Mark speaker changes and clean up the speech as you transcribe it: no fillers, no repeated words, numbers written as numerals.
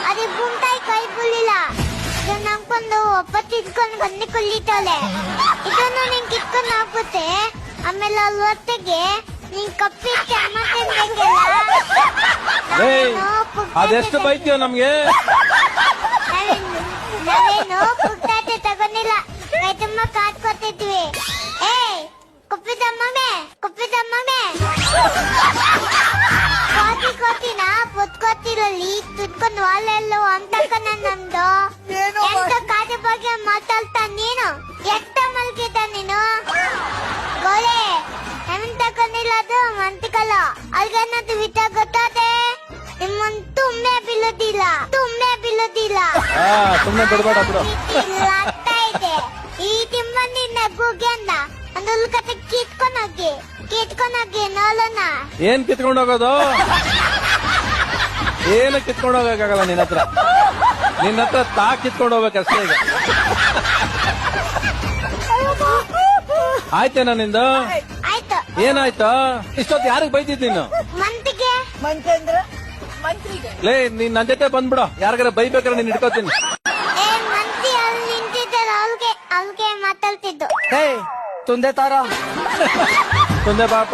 Speaker 1: అది భూమితాయి కೈ పుల్లిಲ್ಲ ಇದು ನಂಬ್ಕೊಂಡು ಒಪ್ಪತ್ತು ಇಟ್ಕೊಂಡು ಬನ್ನಿ ಕೊಲ್ಲಿತಾಳೆ ಇದನ್ನು ನೀನ್ ಕಿತ್ಕೊಂಡು ಹಾಕುತ್ತೆ ಆಮೇಲೆ ಅಲ್ಲಿ ಹೊತ್ತಿಗೆ ನೀನ್ ಕಪ್ಪಿಟ್ಟು ಅಮ್ಮ
Speaker 2: ಅದೆಷ್ಟು ಬೈತೀಯ ನಮ್ಗೆ?
Speaker 1: ನಾವೇನು ಪುಟ್ಟಾಟೆ ತಗೊಂಡಿಲ್ಲ ಕೈ ತುಂಬ ಕಾಟ್ಕೊತಿದ್ವಿ. ಕುಪ್ಪಿದಮ್ಮೆ ಕೋತಿನ ಪುತ್ಕೋತಿರಲ್ಲಿ ತುತ್ಕೊಂಡು ವಾಲೆಲ್ಲೋ ಅಂತಕ್ಕ ನಮ್ದು ಎಂತ ಕಾದ ಬಗ್ಗೆ ಮಾತಾಡ್ತಾ ನೀನು ಎತ್ತ ಮಲ್ಗಿದ್ದ ನೀನು ಗೋಳೆ ಹೆಮನ್ ತಗೊಂಡಿಲ್ಲ ಅದು ಮಂತಿಕಲ್ಲ ಅಲ್ಗೇನದು ವಿಟ ಗೊತ್ತಾದೆ ನಿಮ್ಮನ್ ತುಂಬೆ ಬೀಳೋದಿಲ್ಲ
Speaker 2: ಸುಮ್ನೆ ಬಿಡ್ಬೇಡ ಬಿಡು.
Speaker 1: ಆಗ್ತಾ ಇದೆ ಈ ತಿಮ್ಮನಿನ ಗೂಗ್ಯನ್ನ ಒಂದು ಕತೆ ಕಿತ್ಕೊಂಡೋಗಿ ನೋಡೋಣ.
Speaker 2: ಏನ್ ಕಿತ್ಕೊಂಡು ಹೋಗೋದು? ಏನು ಕಿತ್ಕೊಂಡು ಹೋಗಕ್ಕಾಗಲ್ಲ ನಿನ್ನ ಹತ್ರ ತಾ ಕಿತ್ಕೊಂಡು ಹೋಗ್ಬೇಕಷ್ಟೇ ಈಗ. ಆಯ್ತೇನ ನಿಂದು?
Speaker 1: ಆಯ್ತು.
Speaker 2: ಏನಾಯ್ತು? ಇಷ್ಟೊತ್ತು ಯಾರಿಗ್ ಬೈತಿದ್ ನೀನು?
Speaker 1: ಮಂತಿಗೆ
Speaker 2: ಲೇ ನೀನ್ ನನ್ ಜೊತೆ ಬಂದ್ಬಿಡು, ಯಾರಿಗಾರ ಬೈಬೇಕಾದ್ರೆ ನೀನ್ ಇಟ್ಕೋತೀನಿ.
Speaker 1: ಮಂತಿ ಅಲ್ಲಿ ನಿಂತಿದ್ದಾರೆ ಅವ್ಗೆ ಮಾತಾಡ್ತಿದ್ದು.
Speaker 3: ತುಂದೆ ತಾರ
Speaker 2: ತುಂದೆ ಬಾಪ